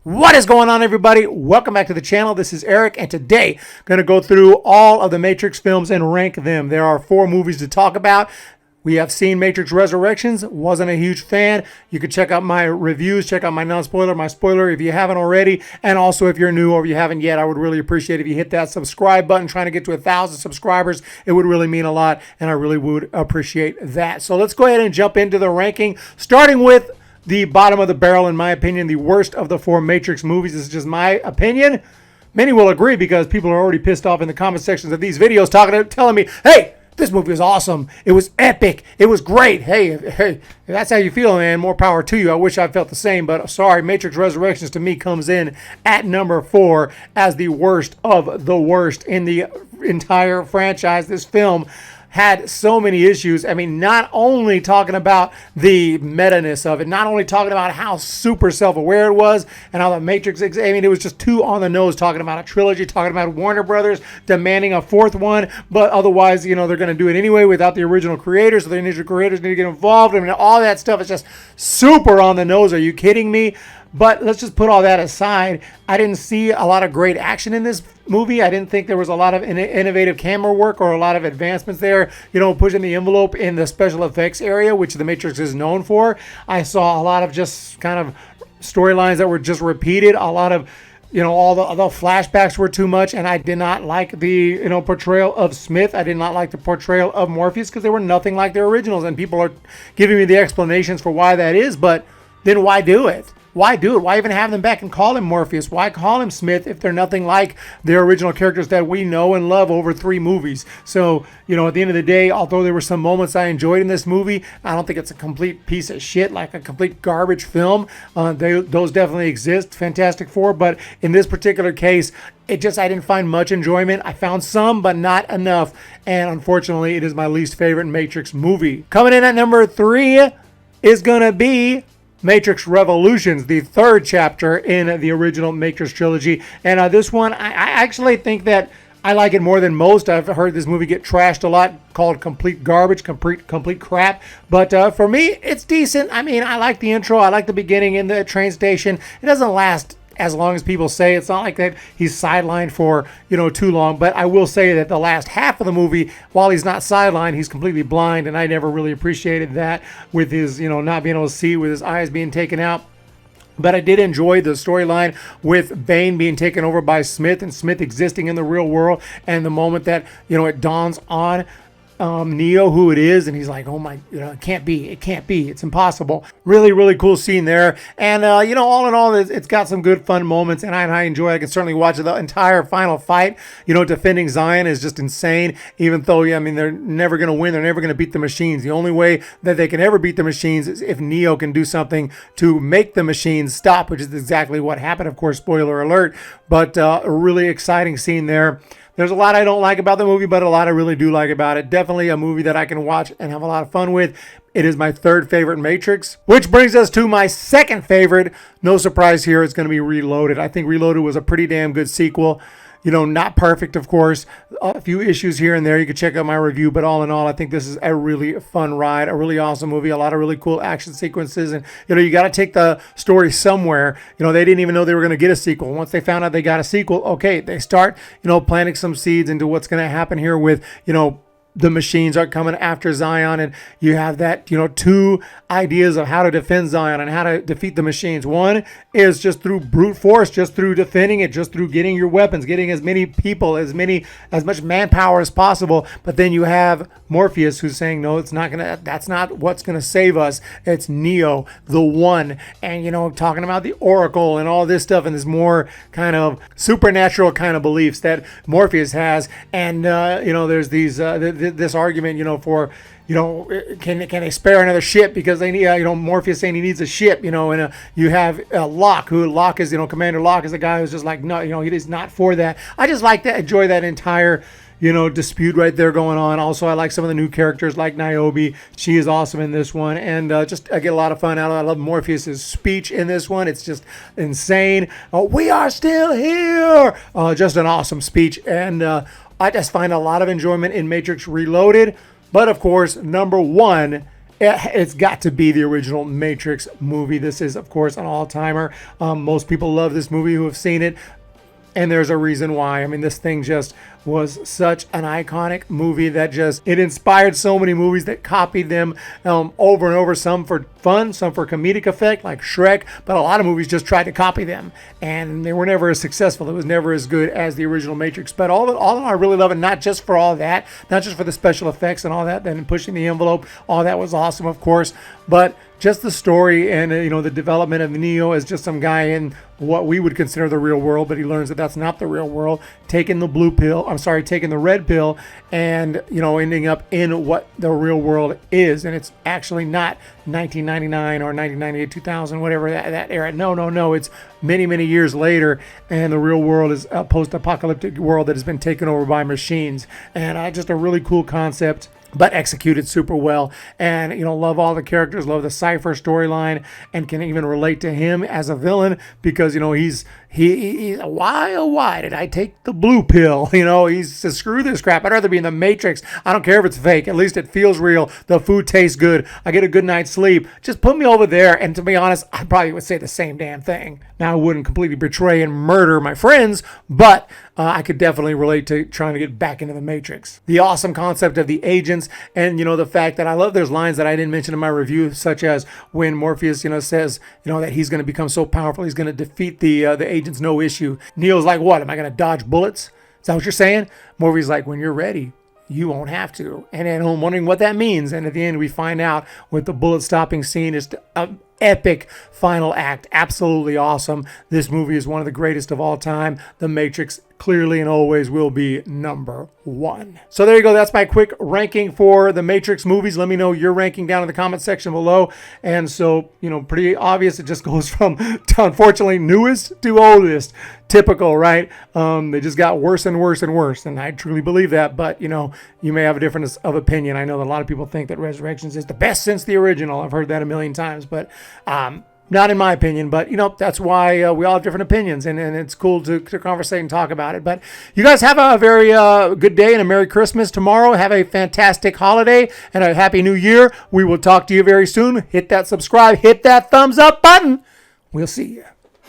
What is going on, everybody? Welcome back to the channel. This is Eric, and today I'm going to go through all of the Matrix films and rank them. There are 4 movies to talk about. We have seen Matrix Resurrections. Wasn't a huge fan. You can check out my reviews, check out my non-spoiler, my spoiler if you haven't already. And also, if you're new or if you haven't yet, I would really appreciate if you hit that subscribe button. Trying to get to 1,000 subscribers. It would really mean a lot, and I really would appreciate that. So let's go ahead and jump into the ranking, starting with the bottom of the barrel, in my opinion, the worst of the 4 Matrix movies. This is just my opinion. Many will agree because people are already pissed off in the comment sections of these videos telling me, hey, this movie was awesome. It was epic. It was great. Hey, if that's how you feel, man, more power to you. I wish I felt the same, but sorry, Matrix Resurrections to me comes in at number 4 as the worst of the worst in the entire franchise. This film had so many issues. I mean, not only talking about the meta-ness of it, not only talking about how super self-aware it was and how the Matrix, I mean, it was just too on the nose, talking about a trilogy, talking about Warner Brothers demanding a 4th one, but otherwise, you know, they're going to do it anyway without the original creators, so the original creators need to get involved. I mean, all that stuff is just super on the nose. Are you kidding me? But let's just put all that aside. I didn't see a lot of great action in this movie. I didn't think there was a lot of innovative camera work or a lot of advancements there, you know, pushing the envelope in the special effects area, which The Matrix is known for. I saw a lot of just kind of storylines that were just repeated. A lot of, you know, all the flashbacks were too much, and I did not like the, you know, portrayal of Smith. I did not like the portrayal of Morpheus because they were nothing like their originals, and people are giving me the explanations for why that is, but then why do it? Why do it? Why even have them back and call him Morpheus? Why call him Smith if they're nothing like their original characters that we know and love over 3 movies? So, you know, at the end of the day, although there were some moments I enjoyed in this movie, I don't think it's a complete piece of shit, like a complete garbage film. Those definitely exist, Fantastic Four, but in this particular case, I didn't find much enjoyment. I found some, but not enough. And unfortunately, it is my least favorite Matrix movie. Coming in at number 3 is going to be Matrix Revolutions, the 3rd chapter in the original Matrix trilogy. And this one, I actually think that I like it more than most. I've heard this movie get trashed a lot, called complete garbage, complete crap. But for me, it's decent. I mean, I like the intro. I like the beginning in the train station. It doesn't last as long as people say. It's not like that he's sidelined for, you know, too long. But I will say that the last half of the movie, while he's not sidelined, he's completely blind, and I never really appreciated that with his, you know, not being able to see, with his eyes being taken out. But I did enjoy the storyline with Bane being taken over by Smith and Smith existing in the real world, and the moment that, you know, it dawns on Neo who it is, and he's like, oh my, you know, it can't be, it's impossible. Really, really cool scene there. And you know, all in all, it's got some good fun moments, and I enjoy it. I can certainly watch the entire final fight. You know, defending Zion is just insane, even though, yeah, I mean, they're never going to win, they're never going to beat the machines. The only way that they can ever beat the machines is if Neo can do something to make the machines stop, which is exactly what happened, of course, spoiler alert. But a really exciting scene there. There's a lot I don't like about the movie, but a lot I really do like about it. Definitely a movie that I can watch and have a lot of fun with. It is my 3rd favorite Matrix, which brings us to my 2nd favorite. No surprise here, it's going to be Reloaded. I think Reloaded was a pretty damn good sequel. You know, not perfect, of course. A few issues here and there. You can check out my review, but all in all, I think this is a really fun ride, a really awesome movie, a lot of really cool action sequences. And, you know, you got to take the story somewhere. You know, they didn't even know they were going to get a sequel. Once they found out they got a sequel, okay, they start, you know, planting some seeds into what's going to happen here with, you know, the machines are coming after Zion, and you have that, you know, 2 ideas of how to defend Zion and how to defeat the machines. One is just through brute force, just through defending it, just through getting your weapons, getting as many people, as much manpower as possible. But then you have Morpheus who's saying, no, that's not what's gonna save us. It's Neo, the One, and, you know, talking about the Oracle and all this stuff, and this more kind of supernatural kind of beliefs that Morpheus has. And you know, there's these this argument, you know, for, you know, can they spare another ship because they need, you know, Morpheus saying he needs a ship, you know, and you have Locke is, you know, Commander Locke is the guy who's just like, no, you know, he is not for that. I just like to enjoy that entire, you know, dispute right there going on. Also, I like some of the new characters like Niobe. She is awesome in this one, and just I get a lot of fun out of it. I love Morpheus's speech in this one. It's just insane. We are still here. Just an awesome speech, and I just find a lot of enjoyment in Matrix Reloaded. But of course, number 1 it's got to be the original Matrix movie. This is, of course, an all-timer. Most people love this movie who have seen it. And there's a reason why. I mean, this thing just was such an iconic movie that it inspired so many movies that copied them over and over. Some for fun, some for comedic effect, like Shrek. But a lot of movies just tried to copy them, and they were never as successful. It was never as good as the original Matrix. But all in all, I really love it. Not just for all that, not just for the special effects and all that, then pushing the envelope. All that was awesome, of course. But just the story and the development of Neo as just some guy in what we would consider the real world, but he learns that that's not the real world, taking the red pill, and ending up in what the real world is. And it's actually not 1999 or 1998, 2000, whatever that era. No, it's many years later, and the real world is a post-apocalyptic world that has been taken over by machines. And just a really cool concept, but executed super well. And love all the characters, love the Cypher storyline, and can even relate to him as a villain, because he's why did I take the blue pill? He's to screw this crap. I'd rather be in the Matrix. I don't care if it's fake. At least it feels real. The food tastes good. I get a good night's sleep. Just put me over there. And to be honest, I probably would say the same damn thing. Now, I wouldn't completely betray and murder my friends, but I could definitely relate to trying to get back into the Matrix. The awesome concept of the agents, and the fact that I love there's lines that I didn't mention in my review, such as when Morpheus says that he's going to become so powerful he's going to defeat the agents, no issue. Neo's like, what, am I going to dodge bullets? Is that what you're saying? Morpheus like, when you're ready, you won't have to. And then I'm wondering what that means. And at the end, we find out with the bullet stopping scene. Is an epic final act. Absolutely awesome. This movie is one of the greatest of all time. The Matrix clearly and always will be number one. So there you go. That's my quick ranking for the Matrix movies. Let me know your ranking down in the comment section below. And so, pretty obvious. It just goes from, unfortunately, newest to oldest. Typical, right? They just got worse and worse and worse. And I truly believe that. But, you may have a difference of opinion. I know that a lot of people think that Resurrections is the best since the original. I've heard that a million times. But not in my opinion, but that's why we all have different opinions, and it's cool to conversate and talk about it. But you guys have a very good day and a Merry Christmas tomorrow. Have a fantastic holiday and a Happy New Year. We will talk to you very soon. Hit that subscribe, hit that thumbs up button. We'll see you.